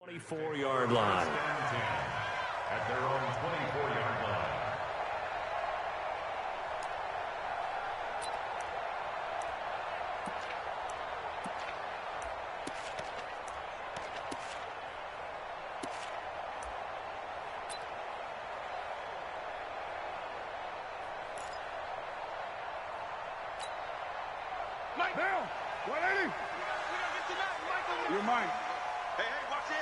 24-yard line. At their own 24-yard line. Down. 180. You're mine. Hey, watch it.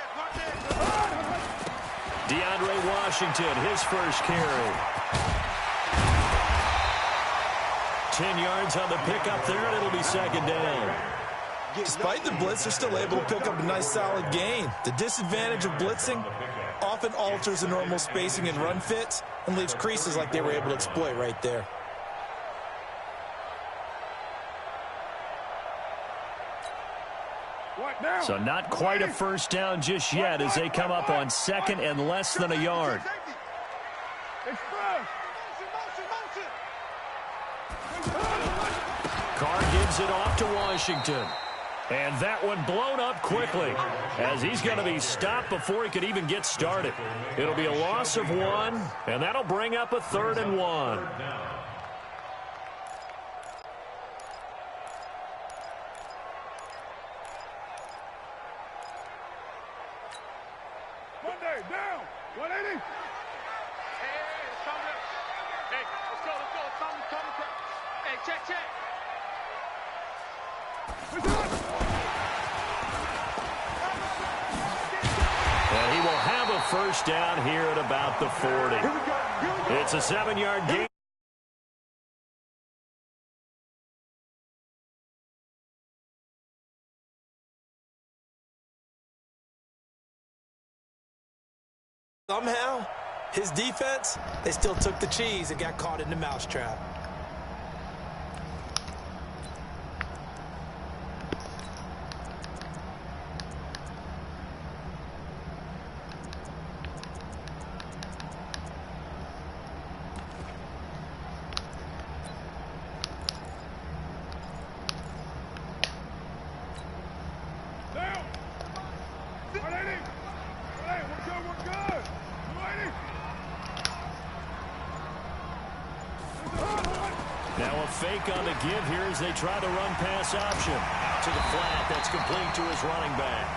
DeAndre Washington, his first carry. 10 yards on the pickup there, and it'll be second down. Despite the blitz, they're still able to pick up a nice solid gain. The disadvantage of blitzing often alters the normal spacing and run fits and leaves creases like they were able to exploit right there. So not quite a first down just yet as they come up on second and less than a yard. Carr gives it off to Washington. And that one blown up quickly as he's going to be stopped before he could even get started. It'll be a loss of 1, and that'll bring up a 3rd and 1. Down. 180. Hey, let's come up. Hey, let's go. Come. Hey, check. And he will have a first down here at about the 40. It's a 7-yard gain. Somehow, his defense, they still took the cheese and got caught in the mousetrap. Now a fake on the give here as they try the run-pass option. Out to the flat. That's complete to his running back.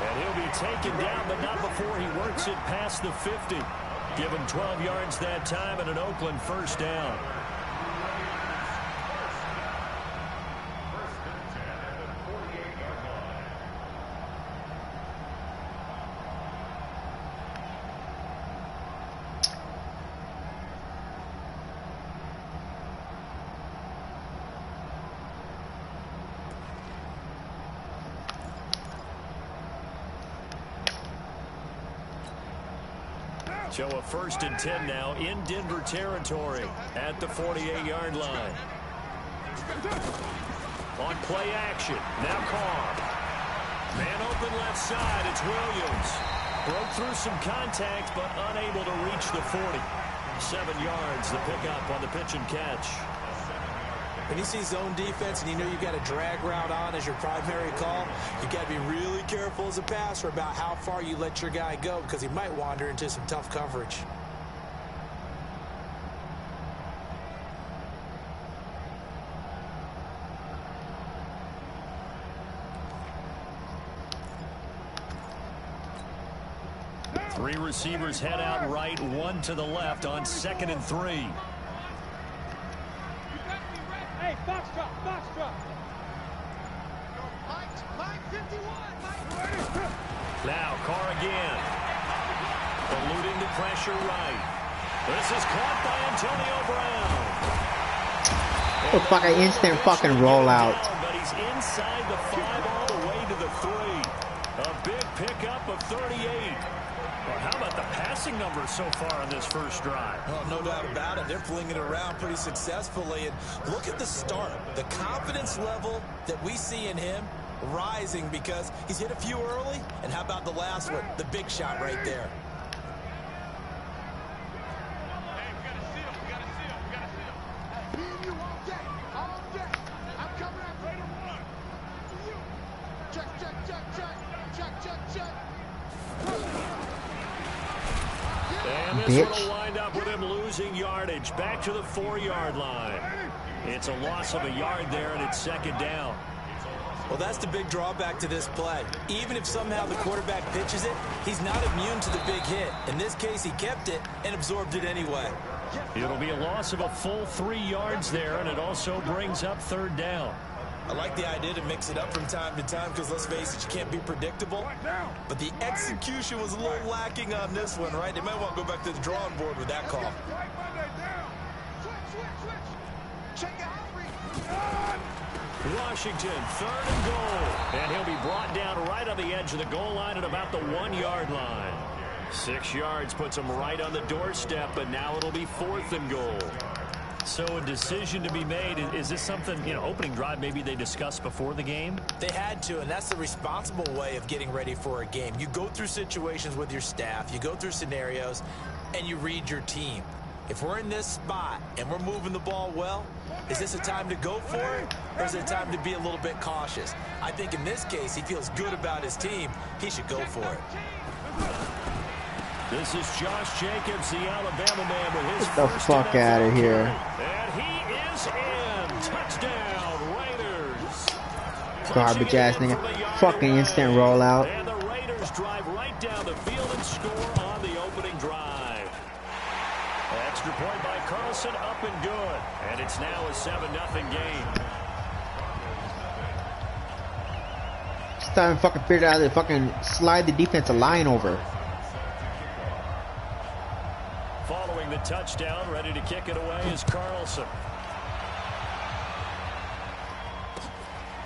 And he'll be taken down, but not before he works it past the 50. Give him 12 yards that time and an Oakland first down. So a 1st and 10 now in Denver territory at the 48-yard line. On play action, now Carr. Man open left side, it's Williams. Broke through some contact, but unable to reach the 40. 7 yards, the pickup on the pitch and catch. When you see zone defense and you know you got a drag route on as your primary call, you got to be really careful as a passer about how far you let your guy go because he might wander into some tough coverage. Three receivers head out right, one to the left on 2nd and 3. Hey, box drop. Mike 51. Now Carr again. Eluding the pressure right. This is caught by Antonio Brown. Oh, fuck, an instant fucking rollout. But he's inside the 5 all the way to the 3. A big pickup of 38. Well, how about the passing numbers so far on this first drive? Oh, no doubt about it. They're flinging it around pretty successfully. And look at the start. The confidence level that we see in him rising because he's hit a few early. And how about the last one? The big shot right there. Hey, we got to seal. Me and you all day. I'm coming out ready to run. Check. this one bitch. will wind up with him losing yardage. Back to the 4-yard line. It's a loss of a yard there, and it's second down. Well, that's the big drawback to this play. Even if somehow the quarterback pitches it, he's not immune to the big hit. In this case, he kept it and absorbed it anyway. It'll be a loss of a full 3 yards there, and it also brings up third down. I like the idea to mix it up from time to time because, let's face it, you can't be predictable. But the execution was a little lacking on this one, right? They might want to go back to the drawing board with that call. Washington, 3rd and goal. And he'll be brought down right on the edge of the goal line at about the 1-yard line. 6 yards puts him right on the doorstep, but now it'll be 4th and goal. So a decision to be made. Is this something, opening drive maybe they discussed before the game? They had to, and that's the responsible way of getting ready for a game. You go through situations with your staff, you go through scenarios, and you read your team. If we're in this spot and we're moving the ball well, is this a time to go for it, or is it a time to be a little bit cautious? I think in this case, he feels good about his team. He should go for it. This is Josh Jacobs, the Alabama man, with his Get the first fuck out of here. And he is in. Touchdown, Raiders. Garbage ass nigga. Fucking instant rollout. And the Raiders drive right down the field and score on the opening drive. Extra point by Carlson, up and good. And it's now a 7-0 game. Starting fucking figure out to fucking slide the defensive line over. Following the touchdown, ready to kick it away is Carlson.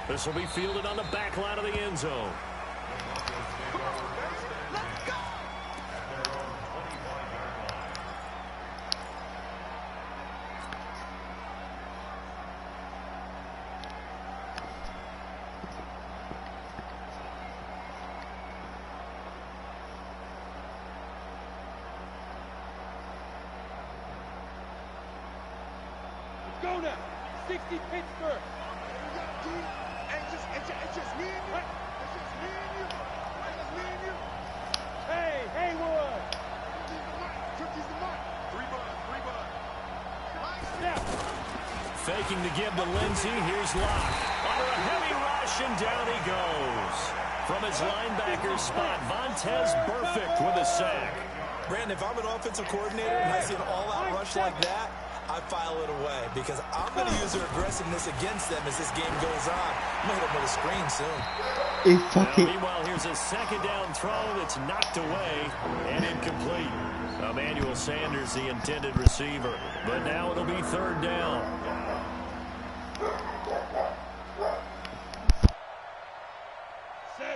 This will be fielded on the back line of the end zone. Go now. 60 Pittsburgh. It's just me and you. It's just me and you. It's just me and you. Hey, Haywood. Took the mic. 3 bud. Snap. Faking the give to Lindsey. Here's Locke. Under a heavy rush, and down he goes. From his linebacker spot, Vontaze Burfict with a sack. Brandon, if I'm an offensive coordinator and I see an all-out rush like that, I file it away because I'm going to use their aggressiveness against them as this game goes on. I'm going to hit them with a screen soon. Meanwhile, here's a second down throw that's knocked away and incomplete. Emmanuel Sanders, the intended receiver. But now it'll be third down.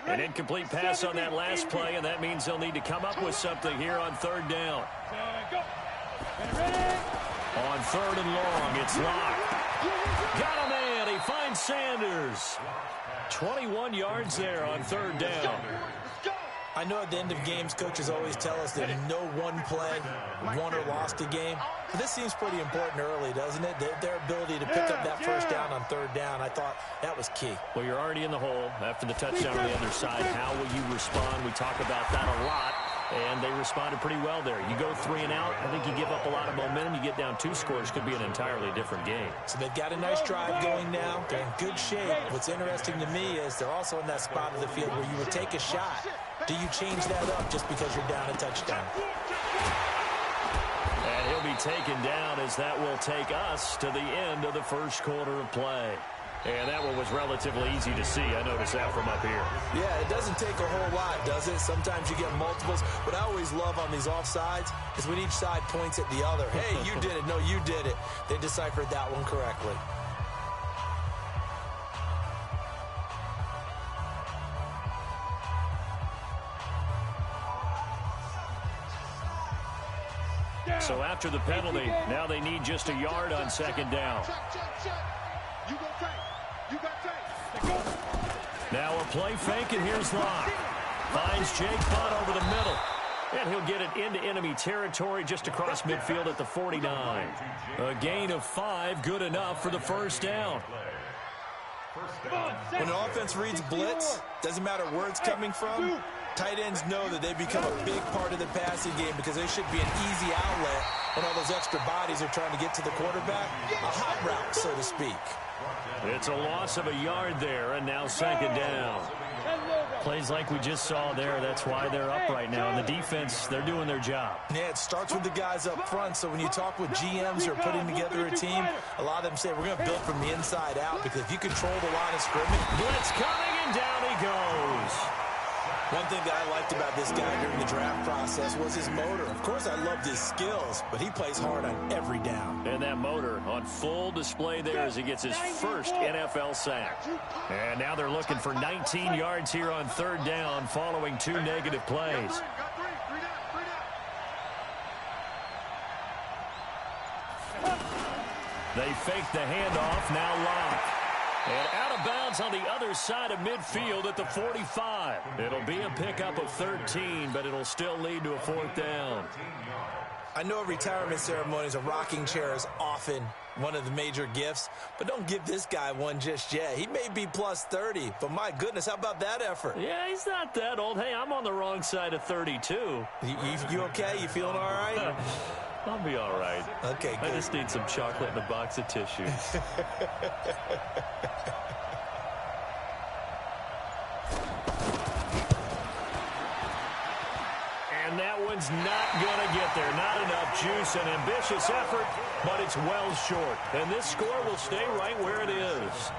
An incomplete pass on that last play, and that means they'll need to come up with something here on third down. Go. Ready? On 3rd and long, it's Locke. Got a man. He finds Sanders. 21 yards there on 3rd down. I know at the end of games, coaches always tell us that no one play won or lost a game. But this seems pretty important early, doesn't it? Their ability to pick up that first down on 3rd down, I thought that was key. Well, you're already in the hole after the touchdown on the other side. How will you respond? We talk about that a lot. And they responded pretty well there. You go 3 and out, I think you give up a lot of momentum. You get down 2 scores, could be an entirely different game. So they've got a nice drive going now. They're in good shape. What's interesting to me is they're also in that spot of the field where you would take a shot. Do you change that up just because you're down a touchdown? And he'll be taken down as that will take us to the end of the first quarter of play. And that one was relatively easy to see. I noticed that from up here. Yeah, it doesn't take a whole lot, does it? Sometimes you get multiples. What I always love on these offsides is when each side points at the other. Hey, you did it. No, you did it. They deciphered that one correctly. So after the penalty, now they need just a yard on 2nd down. You go take. You got take. Now a play fake, and here's Locke. Finds Jake Butt over the middle. And he'll get it into enemy territory just across midfield at the 49. A gain of 5, good enough for the first down. When an offense reads blitz, doesn't matter where it's coming from, Tight ends know that they become a big part of the passing game because they should be an easy outlet when all those extra bodies are trying to get to the quarterback. A hot route, so to speak. It's a loss of a yard there, and now second down. Plays like we just saw there. That's why they're up right now. And the defense, they're doing their job. Yeah, it starts with the guys up front. So when you talk with GMs who are putting together a team, a lot of them say we're going to build from the inside out because if you control the line of scrimmage. Blitz coming, and down he goes. One thing that I liked about this guy during the draft process was his motor. Of course, I loved his skills, but he plays hard on every down. And that motor on full display there as he gets his first NFL sack. And now they're looking for 19 yards here on third down following 2 negative plays. They fake the handoff, now Locke. And out of bounds on the other side of midfield at the 45. It'll be a pickup of 13, but it'll still lead to a 4th down. I know at retirement ceremonies, a rocking chair is often one of the major gifts, but don't give this guy one just yet. He may be plus 30, but my goodness, how about that effort? Yeah, he's not that old. Hey, I'm on the wrong side of 32. You okay? You feeling all right? I'll be all right. Okay, good. I just need some chocolate and a box of tissues. And that one's not going to get there. Not enough juice. An ambitious effort, but it's well short. And this score will stay right where it is.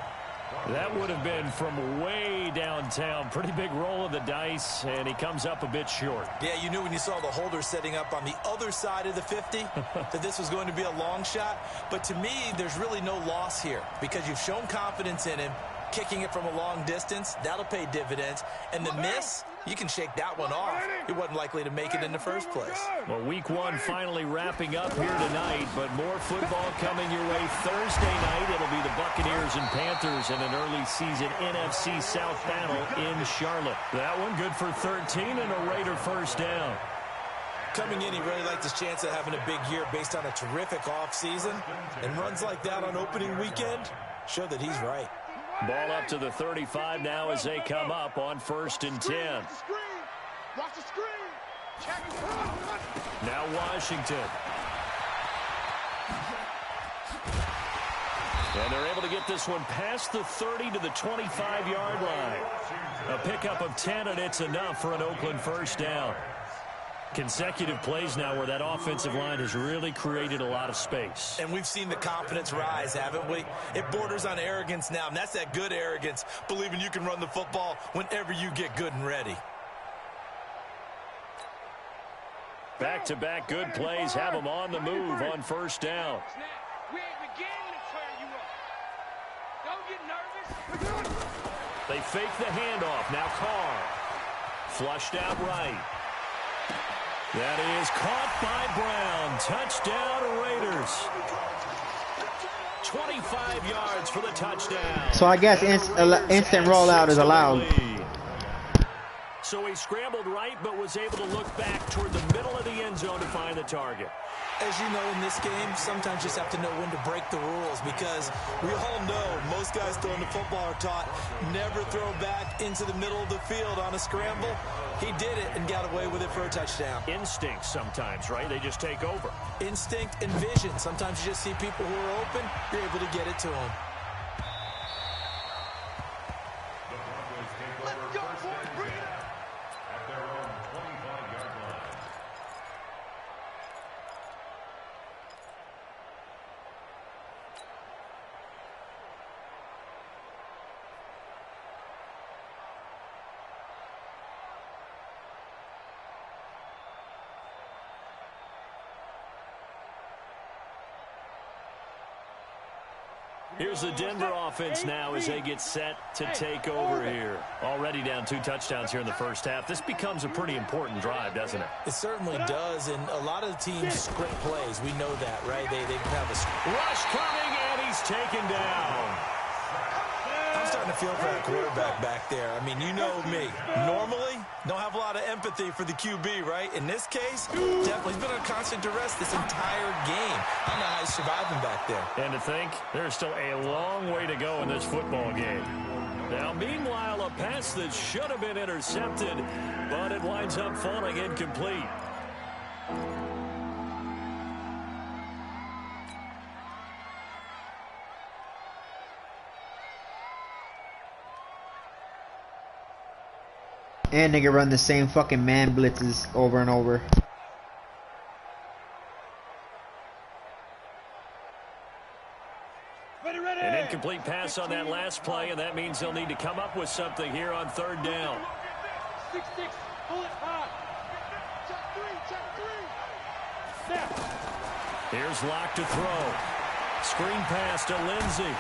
That would have been from way downtown. Pretty big roll of the dice, and he comes up a bit short. Yeah, you knew when you saw the holder setting up on the other side of the 50 that this was going to be a long shot. But to me, there's really no loss here because you've shown confidence in him. Kicking it from a long distance, that'll pay dividends. And the miss, you can shake that one off. He wasn't likely to make it in the first place. Well, week 1 finally wrapping up here tonight, but more football coming your way Thursday night. It'll be the Buccaneers and Panthers in an early season NFC South battle in Charlotte. That one good for 13 and a Raider first down. Coming in, he really liked his chance of having a big year based on a terrific offseason. And runs like that on opening weekend show that he's right. Ball up to the 35 now as they come up on 1st and 10. Watch the screen. Check it. Now Washington. And they're able to get this one past the 30 to the 25-yard line. A pickup of 10, and it's enough for an Oakland first down. Consecutive plays now where that offensive line has really created a lot of space. And we've seen the confidence rise, haven't we? It borders on arrogance now, and that's that good arrogance, believing you can run the football whenever you get good and ready. Back-to-back good plays have them on the move on first down. We ain't beginning to turn you up. Don't get nervous. They fake the handoff. Now Carr. Flushed out right. That is caught by Brown. Touchdown Raiders. 25 yards for the touchdown. So I guess instant rollout is allowed. So he scrambled right, but was able to look back toward the middle of the end zone to find the target. As you know, in this game, sometimes you just have to know when to break the rules because we all know most guys throwing the football are taught never throw back into the middle of the field on a scramble. He did it and got away with it for a touchdown. Instinct sometimes, right? They just take over. Instinct and vision. Sometimes you just see people who are open, you're able to get it to them. Let's go, boys. Bring it up. At their own 25-yard line. Here's the Denver offense now as they get set to take over here. Already down 2 touchdowns here in the first half. This becomes a pretty important drive, doesn't it? It certainly does, and a lot of the teams script plays. We know that, right? They have a rush coming, and he's taken down. I'm starting to feel for that quarterback back there. I mean, you know me. Normally, don't have a lot of empathy for the QB, right? In this case, definitely. He's been under constant duress this entire game. I don't know how he's surviving back there. And to think, there's still a long way to go in this football game. Now, meanwhile, a pass that should have been intercepted, but it winds up falling incomplete. And they can run the same fucking man blitzes over and over. An incomplete pass on that last play, and that means they'll need to come up with something here on third down. 6-6, pull it hard. Check 3. Snap. Here's Locke to throw. Screen pass to Lindsey.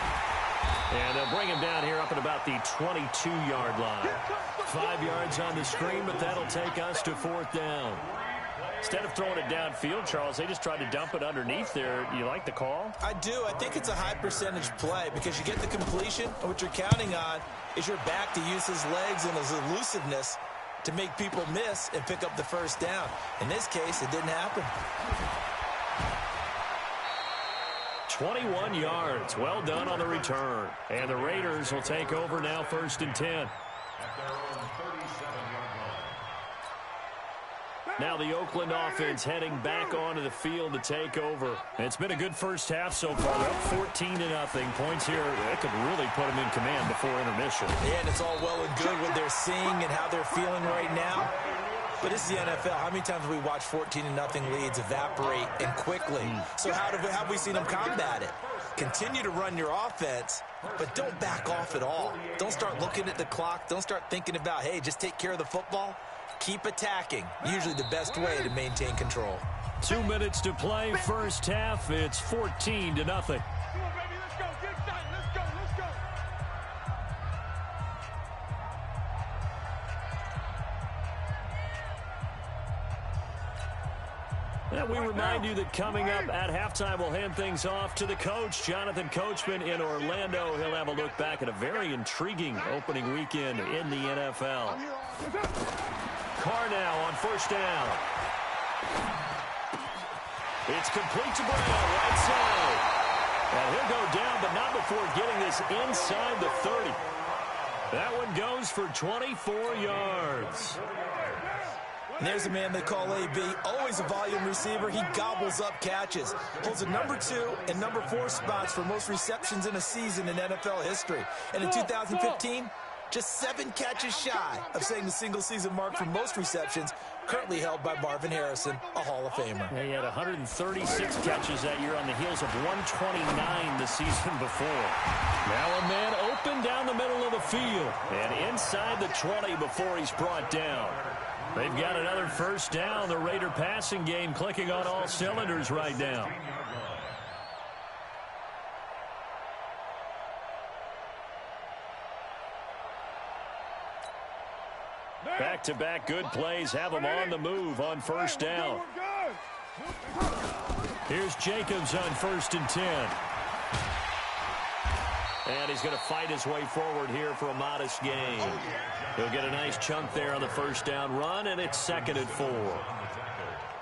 And they'll bring him down here up at about the 22-yard line. 5 yards on the screen, but that'll take us to fourth down. Instead of throwing it downfield, Charles, they just tried to dump it underneath there. You like the call? I do. I think it's a high percentage play because you get the completion, and what you're counting on is your back to use his legs and his elusiveness to make people miss and pick up the first down. In this case, it didn't happen. 21 yards. Well done on the return. And the Raiders will take over now, 1st and 10. Now the Oakland offense heading back onto the field to take over. It's been a good first half so far. They're up 14-0. Points here, they could really put them in command before intermission. Yeah, and it's all well and good what they're seeing and how they're feeling right now. But this is the NFL. How many times have we watched 14-0 leads evaporate and quickly? So how have we seen them combat it? Continue to run your offense, but don't back off at all. Don't start looking at the clock. Don't start thinking about, hey, just take care of the football. Keep attacking. Usually the best way to maintain control. 2 minutes to play, first half. It's 14-0. Come on, baby, let's go. Get excited. Let's go. And we remind you that coming up at halftime, we'll hand things off to the coach, Jonathan Coachman in Orlando. He'll have a look back at a very intriguing opening weekend in the NFL. Carr now on first down. It's complete to Brown, right side. And he'll go down, but not before getting this inside the 30. That one goes for 24 yards. And there's a man they call AB, always a volume receiver. He gobbles up catches. Holds the number 2 and number 4 spots for most receptions in a season in NFL history. And in 2015, just 7 catches shy of setting the single-season mark for most receptions, currently held by Marvin Harrison, a Hall of Famer. He had 136 catches that year on the heels of 129 the season before. Now a man open down the middle of the field and inside the 20 before he's brought down. They've got another first down. The Raider passing game clicking on all cylinders right now. Back-to-back good plays have them on the move on first down. Here's Jacobs on 1st and 10. And he's going to fight his way forward here for a modest gain. He'll get a nice chunk there on the first down run, and it's 2nd and 4.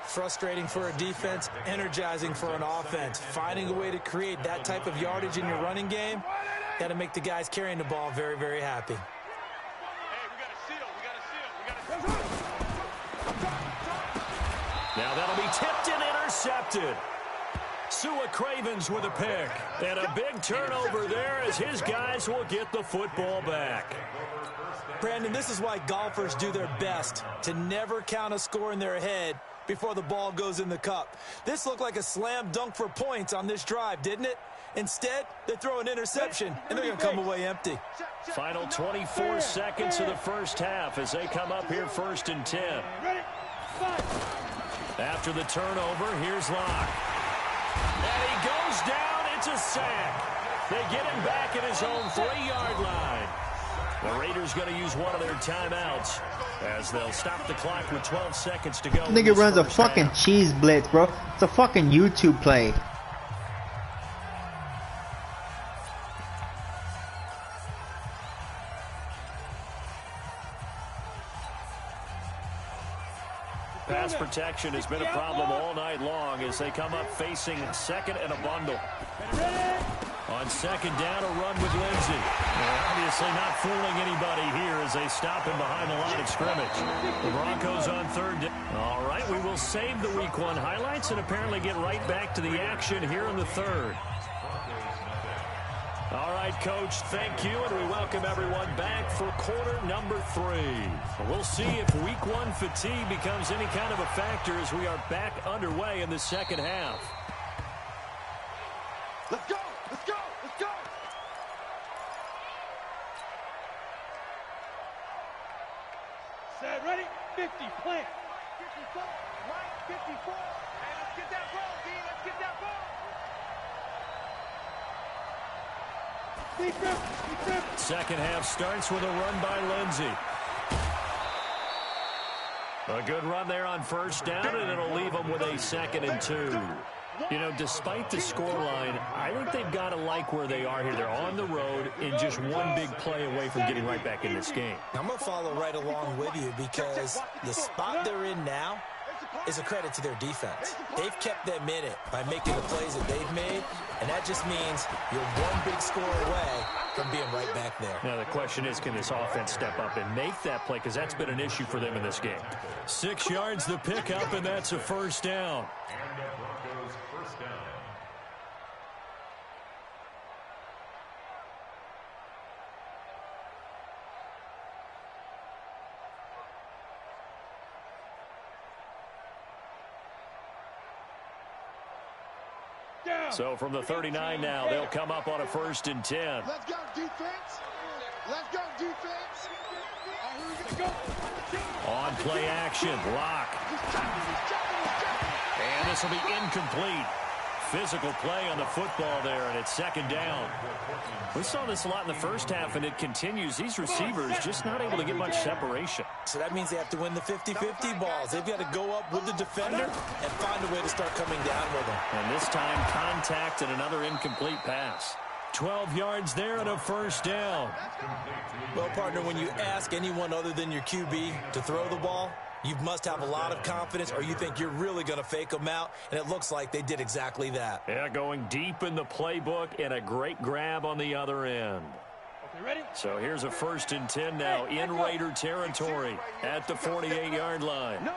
Frustrating for a defense, energizing for an offense. Finding a way to create that type of yardage in your running game, got to make the guys carrying the ball very, very happy. Now that'll be tipped and intercepted. Sua Cravens with a pick. And a big turnover there as his guys will get the football back. Brandon, this is why golfers do their best to never count a score in their head before the ball goes in the cup. This looked like a slam dunk for points on this drive, didn't it? Instead, they throw an interception, and they're going to come away empty. Final 24 seconds of the first half as they come up here 1st and 10. After the turnover, here's Locke. And he goes down. It's a sack. They get him back at his own 3-yard line. The Raiders going to use one of their timeouts as they'll stop the clock with 12 seconds to go. Nigga runs a fucking cheese blitz, bro. It's a fucking YouTube play. Pass protection has been a problem all night long as they come up facing 2nd and a bundle. On second down, a run with Lindsey. They're obviously not fooling anybody here as they stop him behind the line of scrimmage. The Broncos on third down. All right, we will save the Week 1 highlights and apparently get right back to the action here in the third. All right, Coach, thank you, and we welcome everyone back for quarter number 3. We'll see if Week 1 fatigue becomes any kind of a factor as we are back underway in the second half. Let's go! Let's go! Let's go! Set, ready? 50, plant. 54, right, 54. Hey, let's get that ball, D. Let's get that ball. Defense. Second half starts with a run by Lindsey. A good run there on first down, and it'll leave them with a 2nd and 2. You know, despite the scoreline, I think they've got to like where they are here. They're on the road and just one big play away from getting right back in this game. I'm going to follow right along with you because the spot they're in now is a credit to their defense. They've kept them in it by making the plays that they've made, and that just means you're one big score away from being right back there. Now, the question is, can this offense step up and make that play? Because that's been an issue for them in this game. 6 yards the pickup, and that's a first down. And the Broncos first down. So from the 39 now, they'll come up on a 1st and 10. Let's go, defense. Let's go, defense. Let's go. On play action, lock. And this will be incomplete. Physical play on the football there, and it's 2nd down. We saw this a lot in the first half, and it continues. These receivers just not able to get much separation. So that means they have to win the 50-50 balls. They've got to go up with the defender and find a way to start coming down with them. And this time, contact and another incomplete pass. 12 yards there and a 1st down. Well, partner, when you ask anyone other than your QB to throw the ball, you must have a lot of confidence, or you think you're really going to fake them out, and it looks like they did exactly that. Yeah, going deep in the playbook and a great grab on the other end. Okay, ready? So here's a 1st and 10 now in Raider territory at the 48-yard line. No.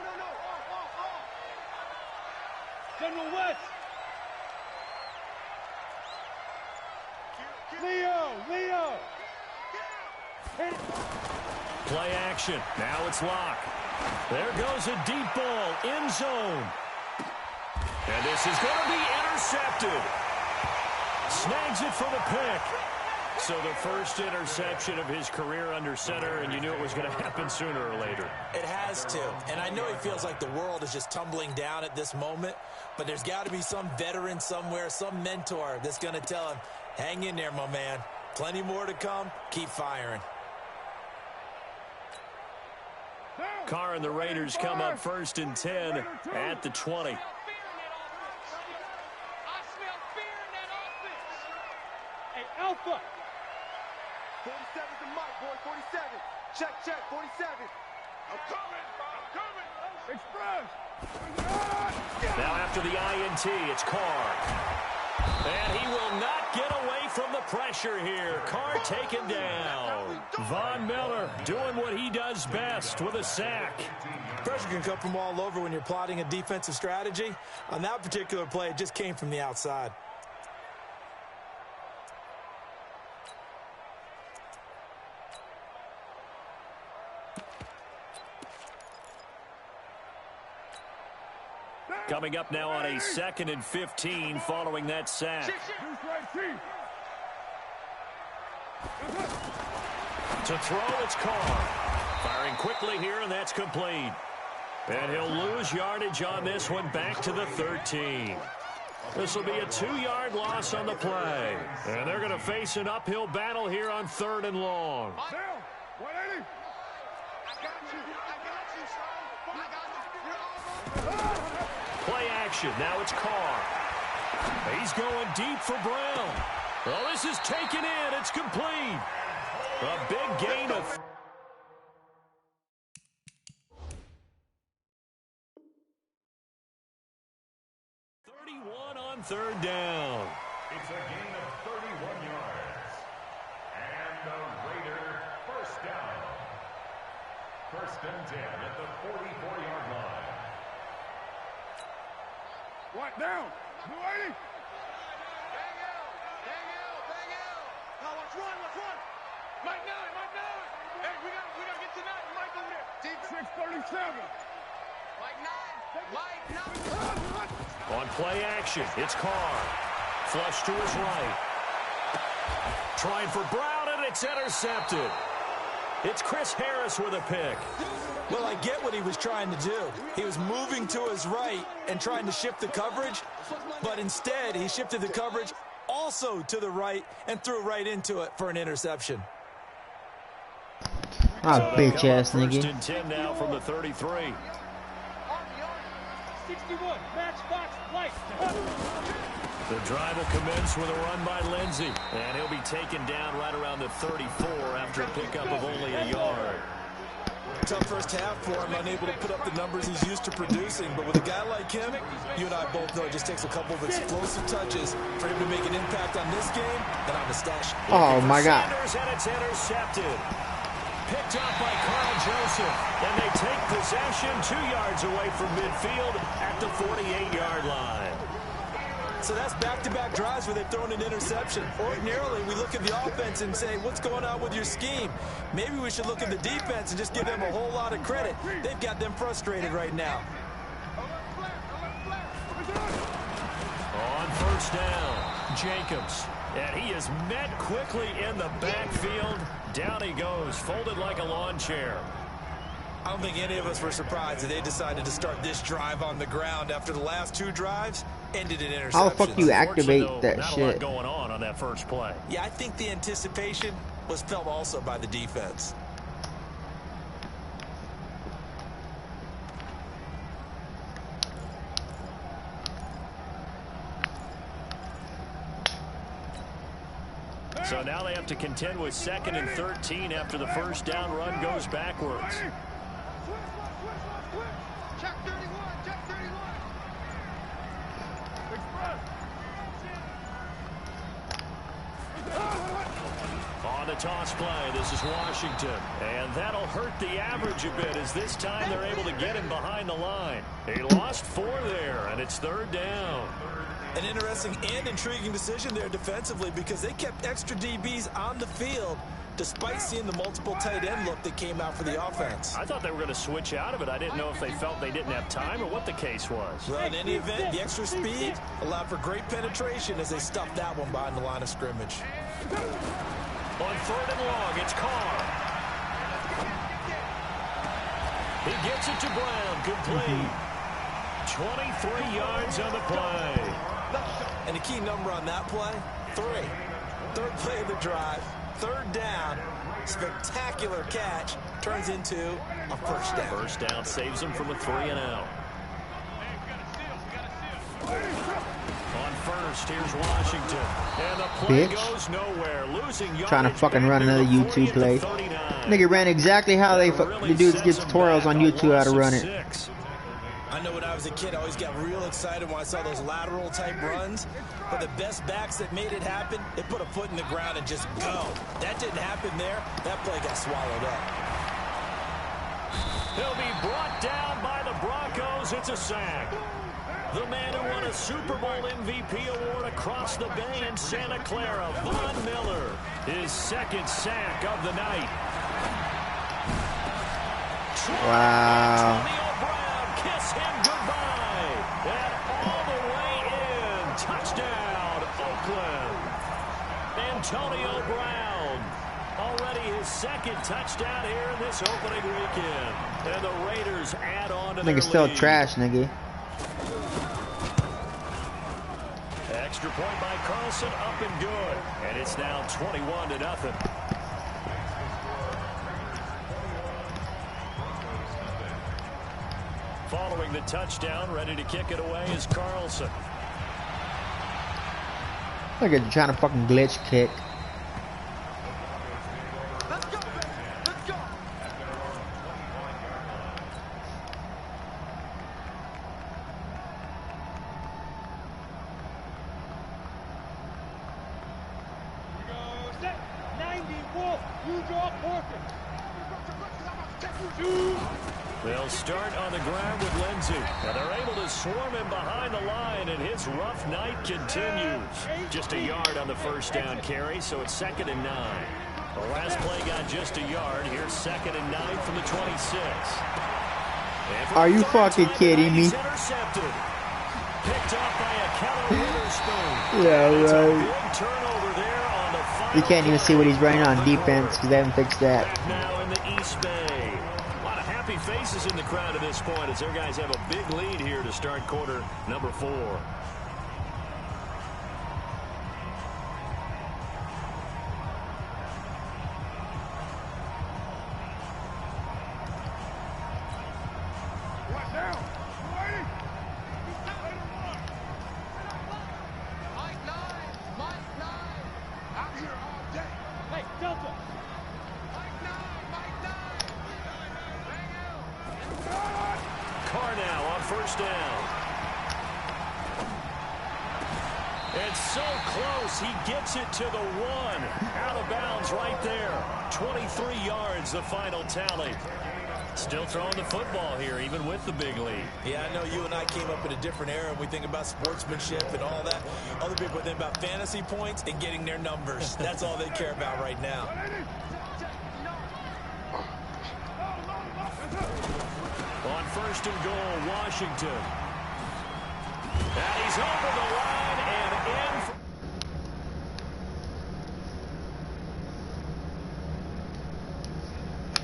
General West. Leo. Hit it. Play action. Now it's Locke. There goes a deep ball, end zone. And this is going to be intercepted. Snags it for the pick. So the first interception of his career under center, and you knew it was going to happen sooner or later. It has to. And I know he feels like the world is just tumbling down at this moment, but there's got to be some veteran somewhere, some mentor that's going to tell him, hang in there, my man. Plenty more to come. Keep firing. Carr and the Raiders come up 1st and 10 at the 20. I smell fear in that offense. Hey, Alpha. 47's the mic, boy. 47. Check. 47. I'm coming. Express. Now after the INT, it's Carr. And he will not get away from the pressure here. Carr taken down. Von Miller doing what he does best with a sack. Pressure can come from all over when you're plotting a defensive strategy. On that particular play, it just came from the outside. Coming up now on a 2nd and 15 following that sack. To throw, it's Carr. Firing quickly here, and that's complete. And he'll lose yardage on this one back to the 13. This will be a 2-yard loss on the play. And they're going to face an uphill battle here on 3rd and long. Play action. Now it's Carr. He's going deep for Brown. Well, this is taken in. It's complete. A big gain of 31 on 3rd down. It's a gain of 31 yards. And the Raider first down. First and 10 at the 44-yard line. What down? You ready? Now let's run. Mike 9. Hey, we gotta get to 9. Mike over there. Deep 637. Mike 9. On play action, it's Carr. Flush to his right. Trying for Brown, and it's intercepted. It's Chris Harris with a pick. Well, I get what he was trying to do. He was moving to his right and trying to shift the coverage, but instead he shifted the coverage also to the right and threw right into it for an interception. Ah, bitch ass First nigga. and 10 now from the 33. 61, match box, light. The drive will commence with a run by Lindsey, and he'll be taken down right around the 34 after a pickup of only a yard. Tough first half for him, unable to put up the numbers he's used to producing. But with a guy like him, you and I both know it just takes a couple of explosive touches for him to make an impact on this game and on the stat sheet. Oh my God. Sanders, and it's intercepted. Picked up by Carl Joseph, and they take possession 2 yards away from midfield at the 48-yard line. So that's back-to-back drives where they've thrown an interception. Ordinarily, we look at the offense and say, what's going on with your scheme? Maybe we should look at the defense and just give them a whole lot of credit. They've got them frustrated right now. On first down, Jacobs. And he is met quickly in the backfield. Down he goes, folded like a lawn chair. I don't think any of us were surprised that they decided to start this drive on the ground after the last 2 drives ended in interceptions. How the fuck you activate Though, that not a lot shit? going on that first play. Yeah, I think the anticipation was felt also by the defense. So now they have to contend with 2nd and 13 after the first down run goes backwards. Check 31. On the toss play, this is Washington. And that'll hurt the average a bit as this time they're able to get him behind the line. He lost 4 there, and it's 3rd down. An interesting and intriguing decision there defensively because they kept extra DBs on the field despite seeing the multiple tight end look that came out for the offense. I thought they were going to switch out of it. I didn't know if they felt they didn't have time or what the case was. Well, in any event, the extra speed allowed for great penetration as they stuffed that one behind the line of scrimmage. On 3rd and long, it's Carr. He gets it to Brown, complete. 23 yards on the play. And a key number on that play, 3. 3rd play of the drive, 3rd down, spectacular catch, turns into a first down. First down saves him from a 3-and-out. On first, here's Washington. And the play goes nowhere. Losing yards. Trying to fucking run another YouTube play. Nigga ran exactly how the dudes get tutorials on YouTube how to run it. I know when I was a kid, I always got real excited when I saw those lateral type runs. But the best backs that made it happen, they put a foot in the ground and just go. That didn't happen there. That play got swallowed up. He'll be brought down by the Broncos. It's a sack. The man who won a Super Bowl MVP award across the bay in Santa Clara, Von Miller, his 2nd sack of the night. Wow. Antonio Brown, kiss him goodbye. And all the way in. Touchdown, Oakland. Antonio Brown. Already his 2nd touchdown here in this opening weekend. And the Raiders add on to their Nigga still lead. trash, nigga. Extra point by Carlson, up and good. And it's now 21-0. Following the touchdown, ready to kick it away is Carlson. Look at trying to fucking glitch kick. Let's go, baby. Let's go. They'll start on the ground with Lindsey. And they're able to swarm him behind the line, and his rough night continues. Just a yard on the first down carry, so it's 2nd and 9. The last play got just a yard. Here's 2nd and 9 from the 26. Are you fucking kidding me? Intercepted. Picked off by a Keller Witherspoon. Yeah, It's a right. big turnover there on the final You can't even see what he's running on defense because they haven't fixed that. Back now in the East Bay. A lot of happy faces in the crowd at this point as their guys have a big lead here to start quarter number 4. First down. It's so close. He gets it to the 1. Out of bounds right there. 23 yards, the final tally. Still throwing the football here, even with the big lead. Yeah, I know you and I came up in a different era, and we think about sportsmanship and all that. Other people think about fantasy points and getting their numbers. That's all they care about right now. On 1st and goal, Washington. And he's over the line and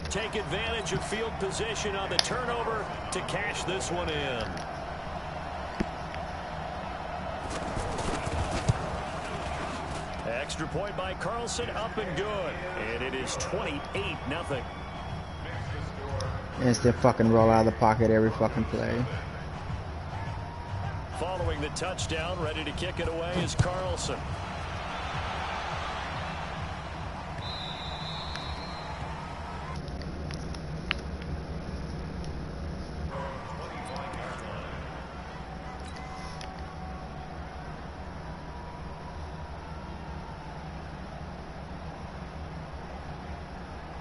in. Take advantage of field position on the turnover to cash this one in. Extra point by Carlson, up and good. And it is 28-0. Instant fucking roll out of the pocket every fucking play. Following the touchdown, ready to kick it away is Carlson.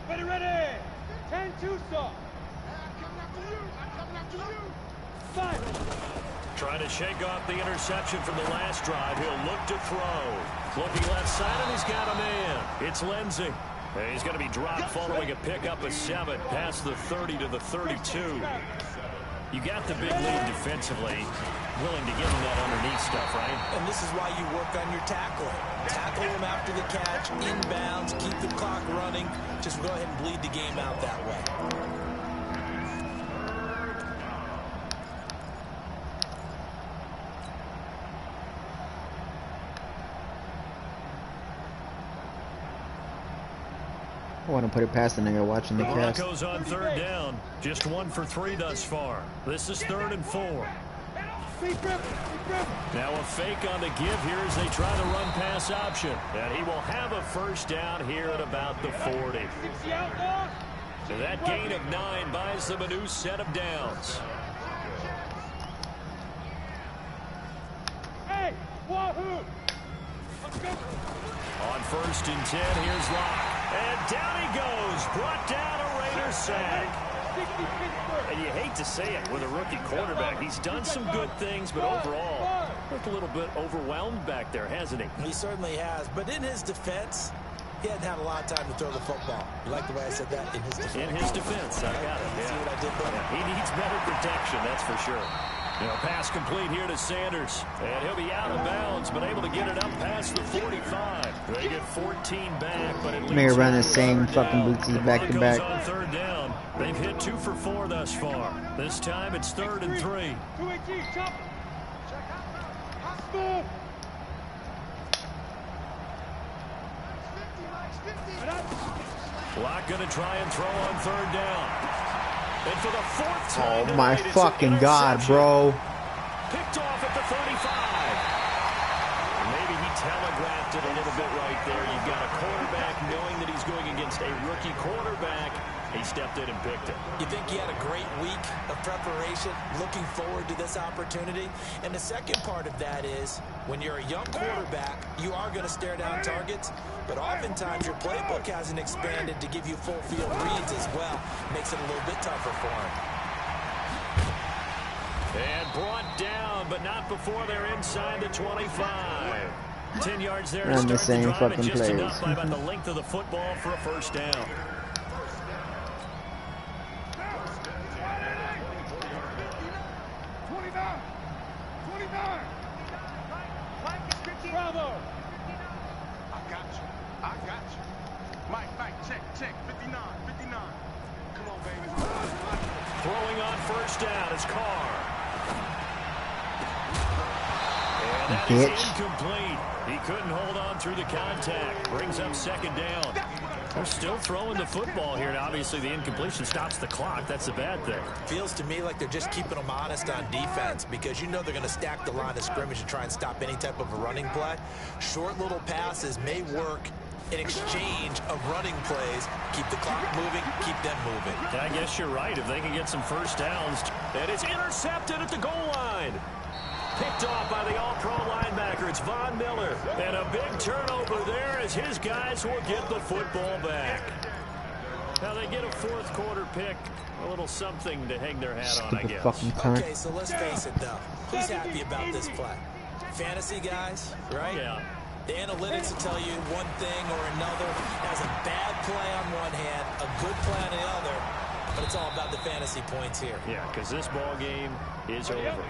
Ready. 10-2 saw. Trying to shake off the interception from the last drive. He'll look to throw. Looking left side, and he's got a man. It's Lindsey. And he's going to be dropped following a pickup of 7 past the 30 to the 32. You got the big lead defensively. Willing to give him that underneath stuff, right? And this is why you work on your tackling. Tackle him after the catch, inbounds, keep the clock running. Just go ahead and bleed the game out that way. I want to put it past the nigga watching the cast. Broncos on 3rd down. Just 1 for 3 thus far. This is 3rd and 4. Now a fake on the give here as they try the run pass option. And he will have a first down here at about the 40. So that gain of 9 buys them a new set of downs. Hey, wahoo! Let's go. On 1st and 10, here's Locke. And down he goes. Brought down a Raider sack. And you hate to say it with a rookie quarterback. He's done some good things, but overall, looked a little bit overwhelmed back there, hasn't he? He certainly has. But in his defense, he hadn't had a lot of time to throw the football. You like the way I said that? In his defense. In his defense, I got it. Yeah. See what I did there? Yeah, he needs better protection, that's for sure. Pass complete here to Sanders. And he'll be out of bounds, but able to get it up past the 45. They get 14 back, but it May run the same fucking blitzes back to back. On 3rd down. They've hit 2 for 4 thus far. This time it's 3rd and 3. 218, chop. Locke going to try and throw on 3rd down. And for the 4th time Oh my tonight, fucking god, bro. Picked off at the 35. Maybe he telegraphed it a little bit right there. You've got a quarterback knowing that he's going against a rookie quarterback. He stepped in and picked it. You think he had a great week of preparation, looking forward to this opportunity. And the second part of that is when you're a young quarterback, you are going to stare down targets, but oftentimes your playbook hasn't expanded to give you full field reads as well. Makes it a little bit tougher for him. And brought down, but not before they're inside the 25. 10 yards there to Run the start the same drive, and fucking just plays. enough by about the length of the football for a first down. Bravo. I got you. Mike, check. 59. Come on, baby. Throwing on first down is Carr. And that is incomplete. He couldn't hold on through the contact. Brings up second down. They're still throwing the football here, and obviously the incompletion stops the clock. That's a bad thing. Feels to me like they're just keeping them honest on defense because you know they're going to stack the line of scrimmage and try and stop any type of a running play. Short little passes may work in exchange of running plays. Keep the clock moving, keep them moving. I guess you're right. If they can get some first downs. And it's intercepted at the goal line. Picked off by the all-pro linebacker. It's Von Miller. And a big turnover there as his guys will get the football back. Now they get a fourth quarter pick. A little something to hang their hat on, I guess. Okay, so let's face it, though. Who's happy about this play? Fantasy guys, right? Yeah. The analytics will tell you one thing or another. Has a bad play on one hand, a good play on the other, but it's all about the fantasy points here. Yeah, because this ball game is over.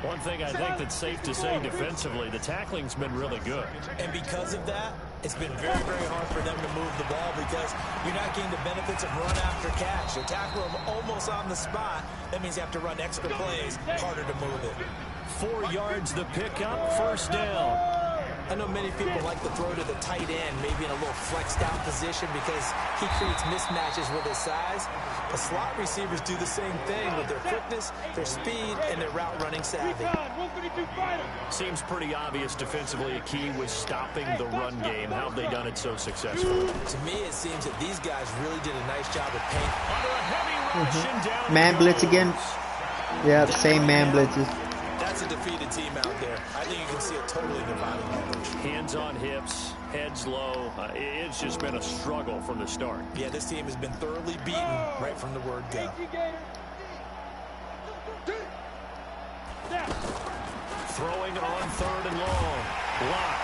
One thing I think that's safe to say defensively, the tackling's been really good. And because of that, it's been very, very hard for them to move the ball because you're not getting the benefits of run after catch. You tackle them almost on the spot. That means you have to run extra plays, harder to move it. 4 yards the pickup, first down. I know many people like to throw to the tight end, maybe in a little flexed out position because he creates mismatches with his size. But slot receivers do the same thing with their quickness, their speed, and their route running savvy. Seems pretty obvious defensively. A key was stopping the run game. How have they done it so successfully? To me, it seems that these guys really did a nice job of paying. Under a heavy rush and down. Man blitz again. Yeah, the same man blitzes. That's a defeated team out there. I think you can see it totally in their body language. Hands on hips, heads low. It's just been a struggle from the start. Yeah, this team has been thoroughly beaten right from the word go. Throwing on third and long. Block.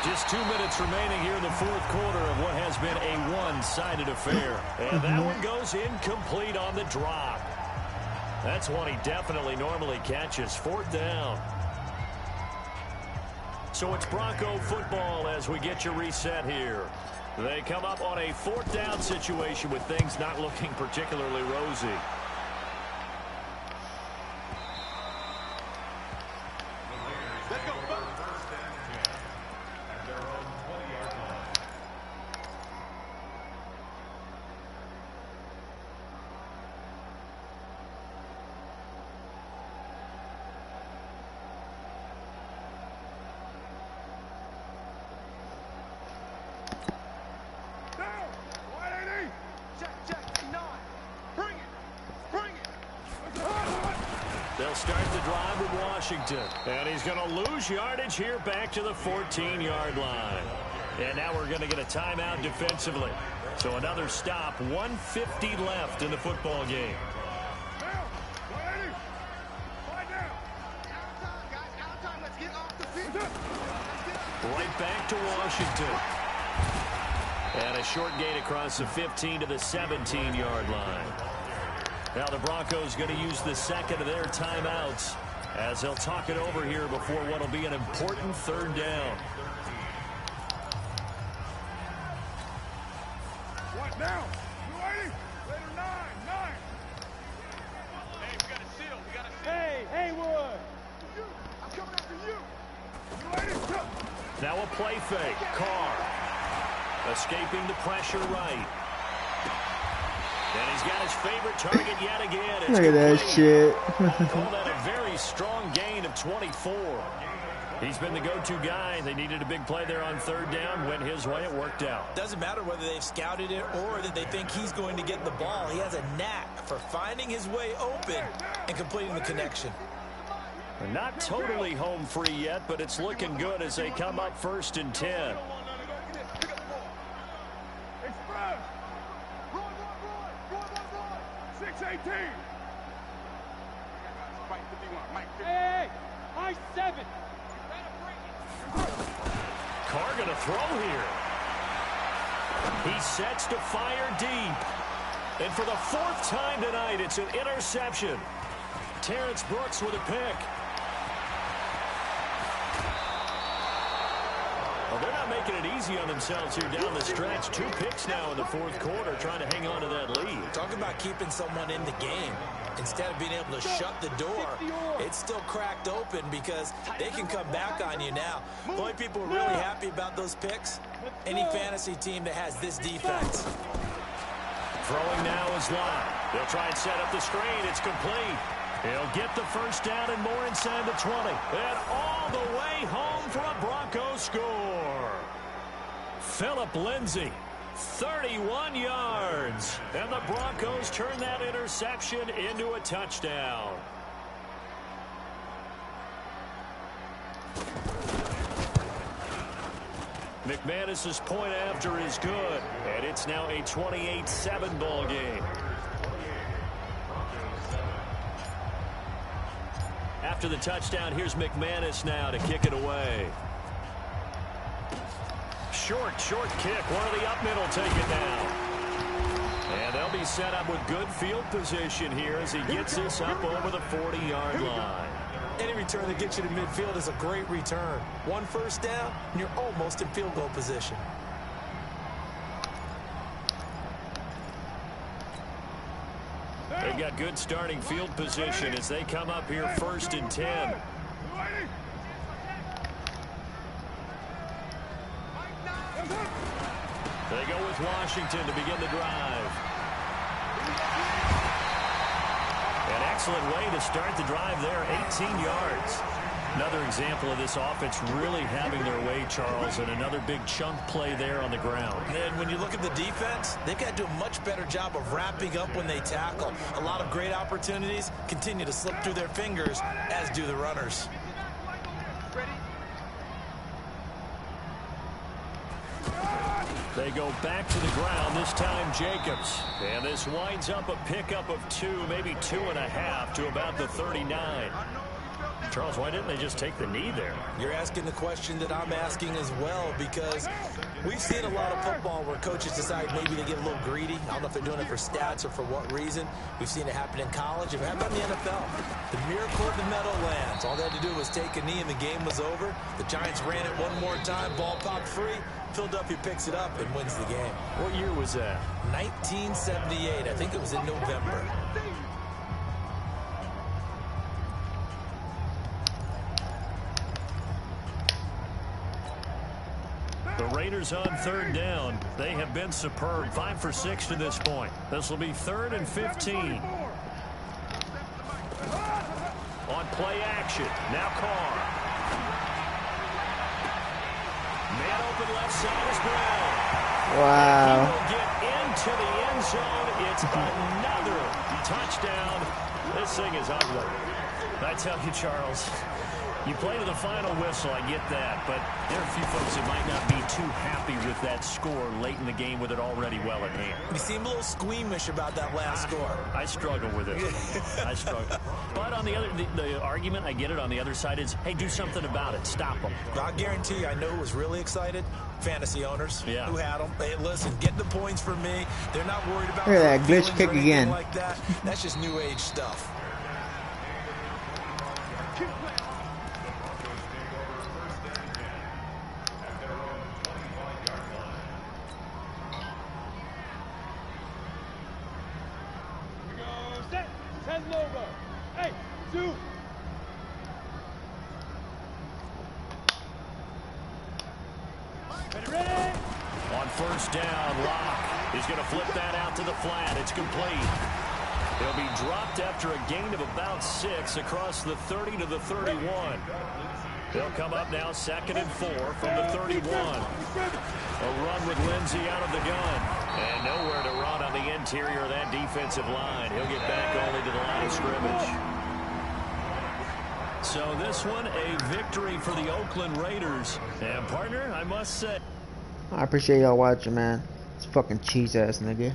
Just 2 minutes remaining here in the fourth quarter of what has been a one-sided affair. And that one goes incomplete on the drop. That's one he definitely normally catches. Fourth down. So it's Bronco football as we get you reset here. They come up on a fourth down situation with things not looking particularly rosy. Let's go. They'll start the drive with Washington. And he's going to lose yardage here back to the 14-yard line. And now we're going to get a timeout defensively. So another stop, 1:50 left in the football game. Right back to Washington. And a short gain across the 15 to the 17-yard line. Now the Broncos going to use the second of their timeouts as they'll talk it over here before what will be an important third down. What now? You ready? Later 9. Hey, we got a seal. Hey, Haywood. I'm coming after you. You ready? Go. Now a play fake. Carr escaping the pressure right. And he's got his favorite target yet again. It's Look at that shit. Call that a very strong gain of 24. He's been the go-to guy. They needed a big play there on third down. Went his way. It worked out. Doesn't matter whether they've scouted it or that they think he's going to get the ball. He has a knack for finding his way open and completing the connection. They're not totally home free yet, but it's looking good as they come up 1st and 10. Express. Run. 6-18. Hey, I 7. Carr going to throw here. He sets to fire deep. And for the 4th time tonight, it's an interception. Terrence Brooks with a pick. Well, they're not making it easy on themselves here down the stretch. 2 picks now in the 4th quarter, trying to hang on to that lead. Talk about keeping someone in the game. Instead of being able to shut the door, it's still cracked open because they can come back on you now. The only people really happy about those picks, any fantasy team that has this defense. Throwing now is Lott. They'll try and set up the screen. It's complete. He'll get the 1st down and more inside the 20. And all the way home for a Broncos score. Phillip Lindsay, 31 yards. And the Broncos turn that interception into a touchdown. McManus's point after is good. And it's now a 28-7 ball game. After the touchdown, here's McManus now to kick it away. Short kick. One of the up middle take it down. And they'll be set up with good field position here as he gets this up over the 40-yard line. Any return that gets you to midfield is a great return. 1 first down, and you're almost in field goal position. They've got good starting field position as they come up here 1st and 10. They go with Washington to begin the drive. An excellent way to start the drive there, 18 yards. Another example of this offense really having their way, Charles, and another big chunk play there on the ground. And when you look at the defense, they've got to do a much better job of wrapping up when they tackle. A lot of great opportunities continue to slip through their fingers, as do the runners. They go back to the ground, this time Jacobs. And this winds up a pickup of 2, maybe 2.5 to about the 39. Charles, why didn't they just take the knee there? You're asking the question that I'm asking as well, because we've seen a lot of football where coaches decide maybe they get a little greedy. I don't know if they're doing it for stats or for what reason. We've seen it happen in college. It happened in the NFL. The miracle of the Meadowlands. All they had to do was take a knee and the game was over. The Giants ran it one more time. Ball popped free. Philadelphia picks it up and wins the game. What year was that? 1978. I think it was in November. The Raiders on 3rd down. They have been superb. 5 for 6 to this point. This will be 3rd and 15. On play action. Now Carr. Man open left side is Brown. Wow. He will get into the end zone. It's another touchdown. This thing is ugly. I tell you, Charles, you play to the final whistle, I get that, but there are a few folks that might not be too happy with that score late in the game with it already well at hand. You seem a little squeamish about that last score. I struggle with it. I struggle. But on the other, the argument, I get it, on the other side is, hey, do something about it. Stop them. I guarantee you, I know who was really excited. Fantasy owners who had them. Hey, listen, get the points for me. They're not worried about Look at that glitch kick again. Like that. That's just new age stuff. Logo. Hey, 2. Ready? On 1st down, Locke is going to flip that out to the flat. It's complete. He'll be dropped after a gain of about 6 across the 30 to the 31. They'll come up now 2nd and 4 from the 31. A run with Lindsey out of the gun. And nowhere to run on the interior of that defensive line. He'll get back only to the line of scrimmage. So this one, a victory for the Oakland Raiders. And partner, I must say, I appreciate y'all watching, man. It's fucking cheese ass nigga.